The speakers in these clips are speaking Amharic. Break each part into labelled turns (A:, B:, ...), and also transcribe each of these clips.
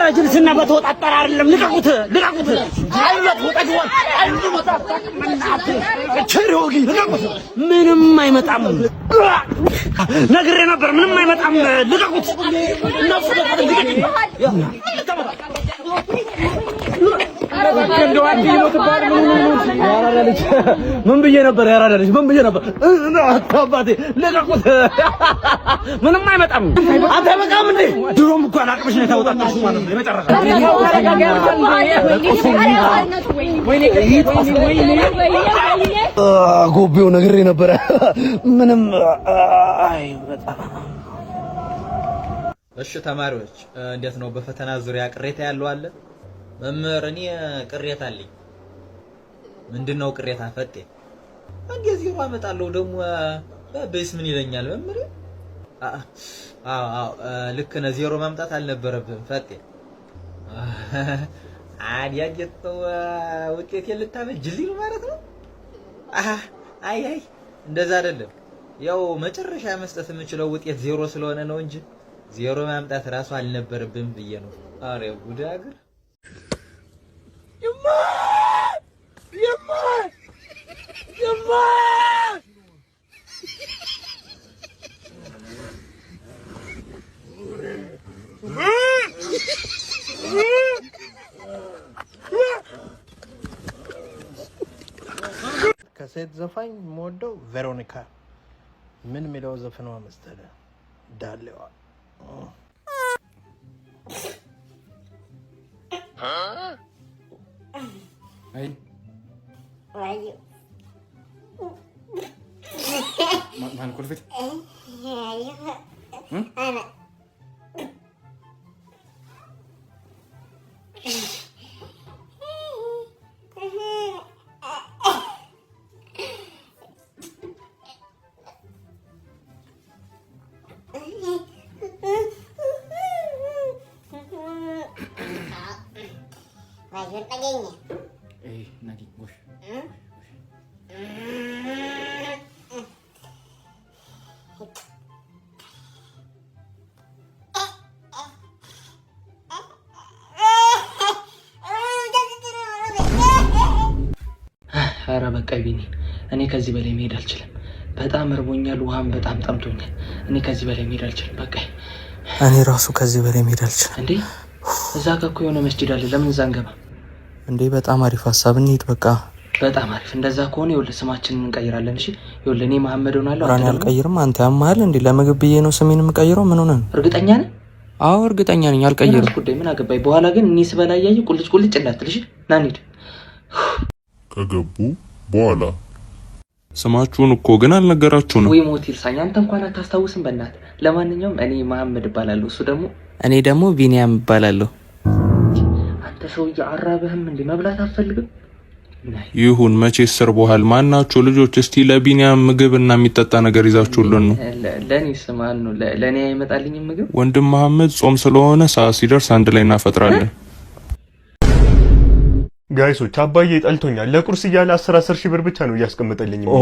A: ጅልስና በተወጣጠረ አይደለም። ልቀቁት ጃይለት ወጣጅዋል አንዱ ወጣጣቅ መናት ቸሮጊ ልቀቁት። ምንም አይመጣም ነግሬ ነበር። ምንም አይመጣም። ልቀቁት እነሱ ምን ብዬ ነበር? ያራዳልሽ ምን ብዬ ነበር? አባቴ ልቀቁት። ምንም አይመጣም። አንተ በቃም እንዴ ድሮም እኮ አላቅምሽ ነው ታውጣጣሽ ማለት ነው። የመጨረሻ ጎቤው ነግሬ ነበር። ምንም አይመጣም።
B: እሺ ተማሪዎች እንዴት ነው? በፈተና ዙሪያ ቅሬታ ያለው አለ? መምህር እኔ ቅሬታ አለኝ። ምንድነው ቅሬታ? ፈጤ እንደዚህ ነው አመጣለሁ ደግሞ በቤስ ምን ይለኛል መምህር? ልክ ነው። ዜሮ ማምጣት አልነበረብህም ፈጤ። አዲያ ጀተው ውጤት ልታበጅልኝ ነው ማለት ነው? አይ እንደዛ አይደለም። ያው መጨረሻ መስጠት የምችለው ውጤት ዜሮ ስለሆነ ነው እንጂ ዜሮ ማምጣት ራሱ አልነበረብህም ብዬ ነው። አሬ ጉድ አገር
C: ከሴት ዘፋኝ የምወደው ቬሮኒካ ምን የሚለው ዘፈኗ መሰለህ? ዳሌዋ
D: ማን ኩልፊት
E: Lanjut lagi nih.
D: Nanti bos.
F: ኧረ በቃ ቢኒ እኔ ከዚህ በላይ መሄድ አልችልም። በጣም እርቦኛል፣ ውሃም በጣም ጠምቶኛል። እኔ ከዚህ በላይ መሄድ አልችልም። በቃ
C: እኔ ራሱ ከዚህ በላይ መሄድ አልችልም።
F: እንዴ እዛ እኮ የሆነ መስጂድ አለ። ለምን እዛ አንገባ?
C: እንዴ በጣም አሪፍ ሀሳብ፣ እንሂድ በቃ።
F: በጣም አሪፍ። እንደዛ ከሆነ ይኸውልህ ስማችንን እንቀይራለን። እሺ ይኸውልህ እኔ መሐመድ ሆናለሁ።
C: ራኔ አልቀይርም። አንተ ያማል እንዴ? ለምግብ ብዬ ነው ስሜን የምቀይረው። ምን ሆነ?
F: እርግጠኛ ነህ?
C: አዎ እርግጠኛ ነኝ። አልቀይርም።
F: ጉዳይ ምን አገባኝ። በኋላ ግን እኔ ስበላ እያየህ ቁልጭ እንዳትል። እሺ ና እንሂድ።
G: ከገቡ በኋላ ስማችሁን እኮ ግን አልነገራችሁንም።
F: ወይ ሞት ይርሳኝ። አንተ እንኳን አታስታውስም በእናትህ። ለማንኛውም እኔ መሐመድ እባላለሁ፣ እሱ ደግሞ
C: እኔ ደግሞ ቢኒያም እባላለሁ።
F: አንተ ሰውዬ አራበህም እንዴ? መብላት አትፈልግም?
G: ይሁን መቼስ ሰርቦሃል። ማናችሁ ልጆች እስቲ ለቢኒያም ምግብና የሚጠጣ ነገር ይዛችሁልን ነው።
F: ለኔስ ማን ነው? ለኔ አይመጣልኝም ምግብ።
G: ወንድም መሐመድ ጾም ስለሆነ ሰዓት ሲደርስ አንድ ላይ እናፈጥራለን።
H: ጋይሶች አባዬ ጠልቶኛል። ለቁርስ እያለ 10 ሺህ ብር ብቻ ነው እያስቀመጠልኝ።
I: ኦ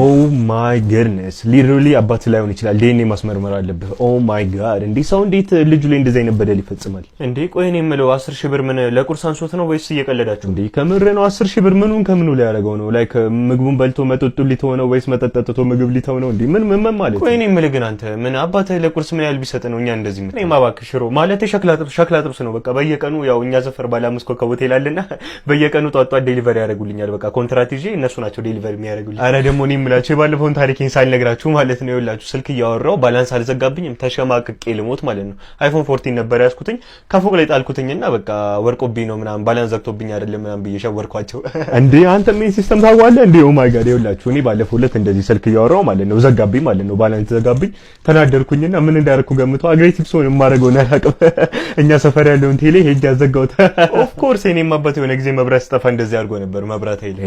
I: ማይ ገድነስ ሊትራሊ አባት ላይሆን ይችላል። ዲኤንኤ ማስመርመር አለብህ። ኦ ማይ ጋድ እንዴ ሰው እንዴት ልጁ ላይ እንደዛ አይነት በደል ይፈጽማል እንዴ? ቆይ እኔ የምለው 10 ሺህ ብር ምን ለቁርስ አንሶት ነው ወይስ እየቀለዳችሁ እንዴ? ከምር ነው 10 ሺህ ብር ምኑን ከምኑ ላይ ያደረገው ነው? ላይክ ምግቡን በልቶ መጠጡን ሊተው ነው ወይስ መጠጥ ጠጥቶ ምግብ ሊተው ነው እንዴ? ምን ማለት?
H: ቆይ እኔ የምልህ ግን አንተ ምን አባትህ ለቁርስ ምን ያህል ቢሰጥ ነው እኛ እንደዚህ ምን? እኔ ማባክህ ሽሮ ማለት ሸክላ ጥብስ ነው በቃ በየቀኑ ያው እኛ ዘፈር ባለ 5 ኮከብ ሆቴል አለና በየቀኑ ጧጧ ዴሊቨሪ ያደርጉልኛል። በቃ ኮንትራት ይዤ እነሱ ናቸው ዴሊቨሪ የሚያደርጉልኝ። አረ ደግሞ እኔ የምላችሁ የባለፈውን ታሪኬን ሳልነግራችሁ ማለት ነው። ይኸውላችሁ ስልክ እያወራሁ ባላንስ አልዘጋብኝም። ተሸማቅቄ ልሞት ማለት ነው። አይፎን 14 ነበር ያዝኩትኝ ከፎቅ ላይ ጣልኩትኝና በቃ ወርቆብኝ ነው ምናምን ባላንስ ዘግቶብኝ አይደለም ምናምን ብዬ ሸወርኳቸው። እንዴ አንተ ምን ሲስተም ታውቃለህ እንዴ? ኦ ማይ ጋድ ይኸውላችሁ እኔ ባለፈው ዕለት እንደዚህ ስልክ እያወራሁ ማለት ነው ዘጋብኝ ማለት ነው። ባላንስ ዘጋብኝ ተናደርኩኝና ምን እንዳደረኩ ገምተው አግሬሲቭ ሰው የማደርገው አላውቅም። እኛ ሰፈር ያለውን ቴሌ ሄጄ አዘጋሁት። ኦፍ ኮርስ እኔም አባቴ የሆነ ጊዜ መብራት ስጠፋ እንደዚህ አድርጎ ነበር። መብራት ኃይል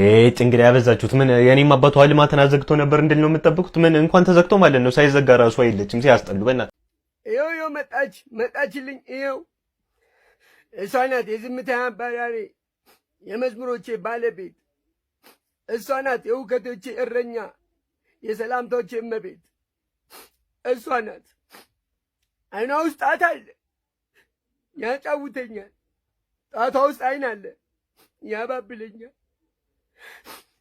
H: እንግዲህ ያበዛችሁት። ምን የኔም አባቱ አልማተን አዘግቶ ነበር እንዴ ነው የምትጠብቁት? ምን እንኳን ተዘግቶ ማለት ነው ሳይዘጋ ራሱ አይለችም። ሲያስጠሉ በእናትህ።
A: ይኸው መጣችልኝ። ይኸው እሷ ናት የዝምታ አባራሪ፣ የመዝሙሮቼ ባለቤት እሷ ናት፣ የእውከቶቼ እረኛ፣ የሰላምታዎቼ እመቤት እሷ ናት። አይኗ ውስጥ ጣት አለ፣ ያጫውተኛል፣
J: ጣቷ ውስጥ አይን አለ ያባብለኛል።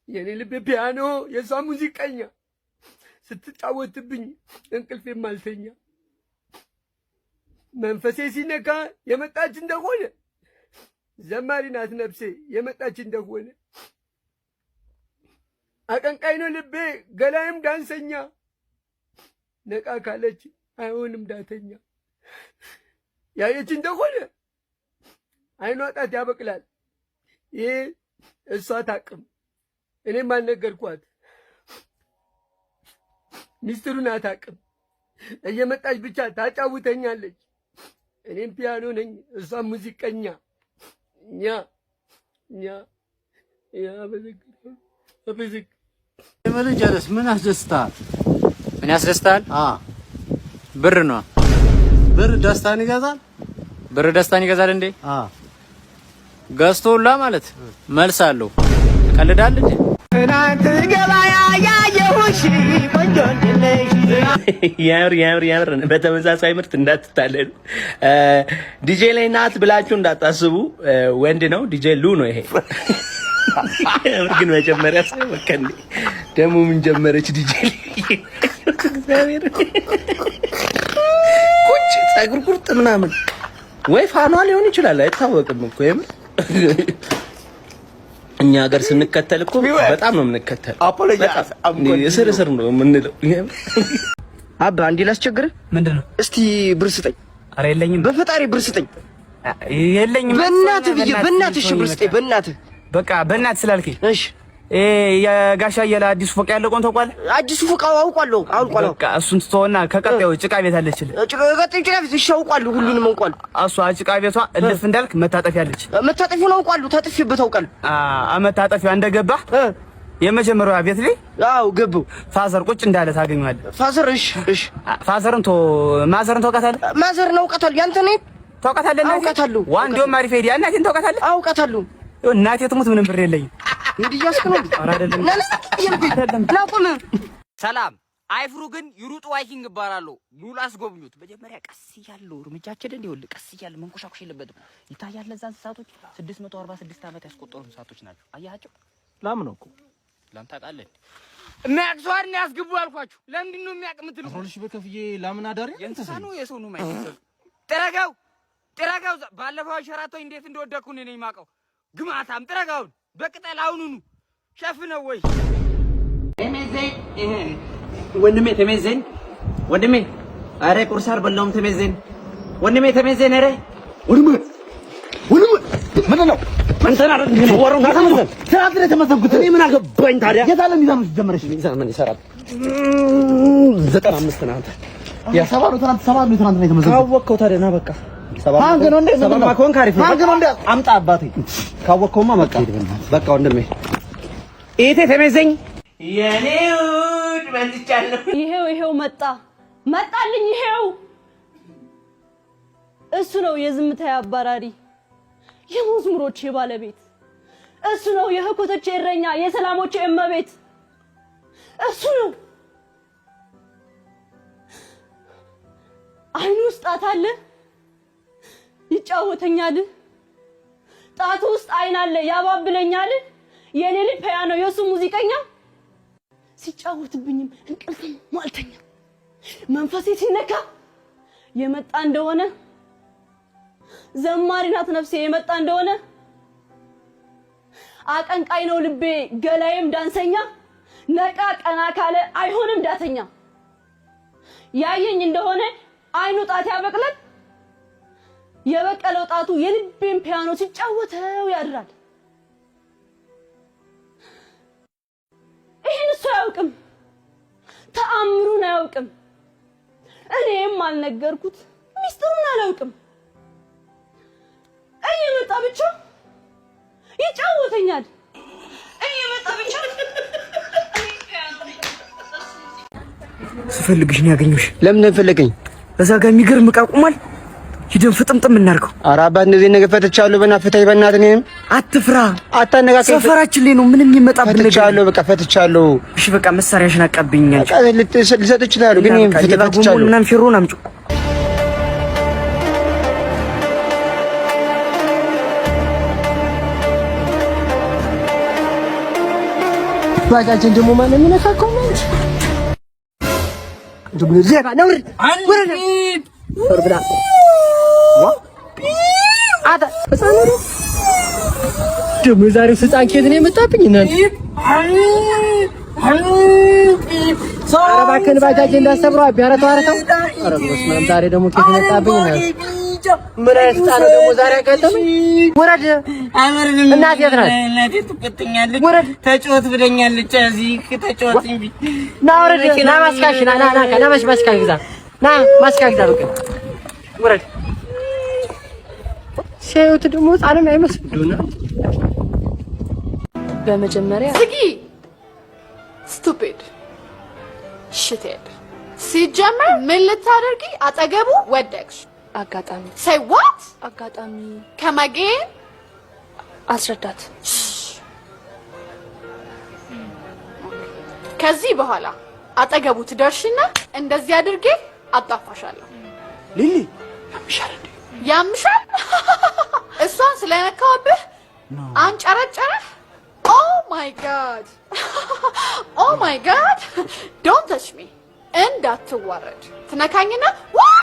J: የኔ ልብ ፒያኖ የሷ ሙዚቀኛ ስትጫወትብኝ እንቅልፌም አልተኛ። መንፈሴ ሲነካ የመጣች እንደሆነ ዘማሪ ናት ነፍሴ የመጣች እንደሆነ። አቀንቃይ ነው ልቤ ገላይም ዳንሰኛ ነቃ ካለች አይሆንም ዳተኛ። ያየች እንደሆነ አይኗ ጣት ያበቅላል ይሄ እሷ ታቅም እኔም አልነገርኳት ሚስጥሩን አታቅም። እየመጣች ብቻ ታጫውተኛለች። እኔም ፒያኖ ነኝ እሷም ሙዚቀኛ
A: ጀለስ ምን ያስደስታል?
D: ምን ያስደስታል? ብር ነው።
A: ብር ደስታን ይገዛል።
D: ብር ደስታን ይገዛል እንዴ? ገዝቶላ ማለት መልስ አለው። ቀልዳል እንዴ?
J: እናንተ ገበያ ያየሁሽ ቆንጆ እንደነሽ
F: ያምር በተመሳሳይ ምርት እንዳትታለሉ። ዲጄ ላይ ናት ብላችሁ እንዳታስቡ። ወንድ ነው ዲጄ ሉ ነው ይሄ። ግን መጀመሪያ ሰበከንዴ ደግሞ ምን ጀመረች ዲጄ እግዚአብሔር ቁጭ ፀጉር ቁርጥ ምናምን ወይ ፋኗ ሊሆን ይችላል አይታወቅም እኮ የምር እኛ ሀገር ስንከተል እኮ በጣም ነው የምንከተል። ስር ነው የምንለው።
K: አባ እንዴ ላስቸግርህ።
F: ምንድነው?
K: እስቲ ብር ስጠኝ።
F: ኧረ የለኝም።
K: በፈጣሪ ብር ስጠኝ።
F: የለኝም።
K: በእናትህ ብዬ በእናትህ እሺ ብር ስጠኝ በእናትህ።
F: በቃ በእናትህ ስላልከኝ
K: እሺ።
F: የጋሻ የላ አዲሱ ፎቅ ያለው ቆን ታውቃለህ?
K: አዲሱ ፎቅ አውቃለሁ።
F: በቃ እሱን ትተውና ከቀጣዩ ጭቃ ቤት አለችልህ።
K: ጭቃ ቤት እሺ አውቃለሁ። ሁሉንም አውቃለሁ።
F: እሷ ጭቃ ቤቷ እልፍ እንዳልክ መታጠፊያ አለች።
K: መታጠፊያውን አውቃለሁ። ታጥፊበት አውቃለሁ።
F: መታጠፊያ እንደገባህ የመጀመሪያው ቤት ላይ
K: ገባሁ።
F: ፋዘር ቁጭ እንዳለ ታገኘዋለህ።
K: ፋዘር እሺ
F: ፋዘርን ማዘርን ታውቃታለህ?
K: ማዘርን አውቃታለሁ። ያንተ ነኝ
F: ታውቃታለህ?
K: አውቃታለሁ።
F: ዋንዶም አሪፍ ሄዲያ እናቴን ታውቃታለህ?
K: አውቃታለሁ።
F: እናቴ ትሙት ምንም ብር የለኝም።
K: እንዴ ያስከነው
L: ሰላም አይፍሩ ግን ይሩጡ ዋይኪንግ ይባላሉ። ኑላ አስጎብኙት። መጀመሪያ ቀስ እያሉ እርምጃችን እንዲወል ቀስ እያሉ መንኮሻኮሽ የለበትም። ይታያል። ለዛ እንስሳቶች 646 ዓመት ያስቆጠሩ እንስሳቶች ናቸው። አያቸው።
C: ላም ነው እኮ
L: ላም ታውቃለህ? የሚያቅሷር ነው ያስገቡ ያልኳችሁ። ለምንድን ነው የሚያቅምትሉ?
C: ሮልሽ በከፍዬ ላምን አዳሪ
L: የእንስሳ ነው የሰው ነው ማለት ጥረጋው ባለፈው ሸራቶ እንዴት እንደወደኩ እኔ ነኝ የማውቀው። ግማታም ጥረጋውን በቅጠል አሁኑኑ ሸፍነው ወይ
A: ወንድሜ ተመዘን ወንድሜ፣ አረ ቁርስ አልበላሁም። ተመዘን ወንድሜ ተመዘን። አረ ወንድሜ ምንድን ነው እንትና ነው ወሩ ተመዘን ትራስ ላይ ተመዘንኩት። እኔ ምን አገባኝ ታዲያ? የታለ ሚዛኑ ጀመረሽ? ሚዛን ምን ይሰራል? 95 ነው አንተ ያ7 ነው ትናንት 7 ነው ትናንት ነው የተመዘንኩት። ካወቅከው ታዲያ ና በቃ ሃንግ ነው እንዴ? ሰባማ ኮንክ አሪፍ ነው። ሃንግ ነው እንዴ? አምጣ አባቴ ካወቅከውማ በቃ ወንድሜ ኢቴ ተመዘኝ
F: የኔ ውድ መልቻለሁ።
M: ይሄው መጣልኝ። ይሄው እሱ ነው የዝምታዬ አባራሪ፣ የመዝሙሮቼ ባለቤት። እሱ ነው የህኮቶቼ እረኛ፣ የሰላሞቼ እመቤት። እሱ ነው አይኑ ውስጥ ጣት አለ ይጫወተኛል። ጣቱ ውስጥ አይን አለ ያባብለኛል። የኔ ልጅ ፒያኖ የሱ ሙዚቀኛ ሲጫወትብኝም እንቅልፍም ማልተኛ። መንፈሴ ሲነካ የመጣ እንደሆነ ዘማሪ ናት ነፍሴ የመጣ እንደሆነ። አቀንቃይ ነው ልቤ ገላዬም ዳንሰኛ። ነቃ ቀና ካለ አይሆንም ዳተኛ። ያየኝ እንደሆነ አይኑ ጣት ያበቅላል። የበቀለው ጣቱ የልቤን ፒያኖ ሲጫወተው ያድራል። ይሄን እሱ አያውቅም፣ ተአምሩን አያውቅም። እኔም አልነገርኩት ሚስጥሩን አላውቅም። እየመጣ ብቻ ይጫወተኛል። እየመጣ ብቻ
K: ስፈልግሽ ነው ያገኘሁሽ።
F: ለምን ፈለገኝ?
K: እዛ ጋር የሚገርም ዕቃ ቆሟል። ሂደን ፍጥምጥም እናድርገው።
F: ኧረ አባ እንደዚህ ነገር ፈትቻለሁ። በእናትህ በእናትህ እኔንም
K: አትፍራ።
F: አታነጋገር።
K: ሰፈራችን ላይ ነው ምንም የሚመጣብን ነገር
F: ፈትቻለሁ። በቃ ፈትቻለሁ።
K: እሺ በቃ መሳሪያሽን አቀብኝ። አንቺ
F: ልሰጥ ይችላል ግን ፈትቻለሁ።
K: ምናምን ፊሩን አምጪው።
C: ባጃጅን ደግሞ ማን የሚነካከው ነው? ደግሞ ዜባ ነው ወረደ ወርብላ አታ ህፃን ነው ደግሞ ዛሬው ህፃን ኬት ነው የመጣብኝ እናንተ ኧረ እባክህን ባጃጅ እንዳሰብረው ቢያረተው አረተው ኧረ በስመ አብ ዛሬ ደግሞ ኬት መጣብኝ እናንተ ምን አይነት ህፃን ነው ደግሞ ዛሬ ያጋጠመኝ ወረድ እናት የት ናት እናቴ ትቆጥኛለች ወረድ ተጫወት ብለኛለች እዚህ ተጫወት እንጂ ና ወረድ ና ማስካሽ ና ማስካሽ ግዛ ና ማስካሽ ግዛ በቃ ወረድ ሲያዩት ደግሞ ህፃንም አይመስሉና
M: በመጀመሪያ ዝጊ ስቱፒድ ሽቴድ ሲጀመር ምን ልታደርጊ አጠገቡ ወደቅሽ አጋጣሚ say what አጋጣሚ ከመጌን አስረዳት ከዚህ በኋላ አጠገቡ ትደርሽና እንደዚህ አድርጌ አጣፋሻለሁ ሊሊ ያምሻል እሷን ስለነካውብህ አንጨረጨረህ oh my god don't touch me እንዳትዋረድ ትነካኝና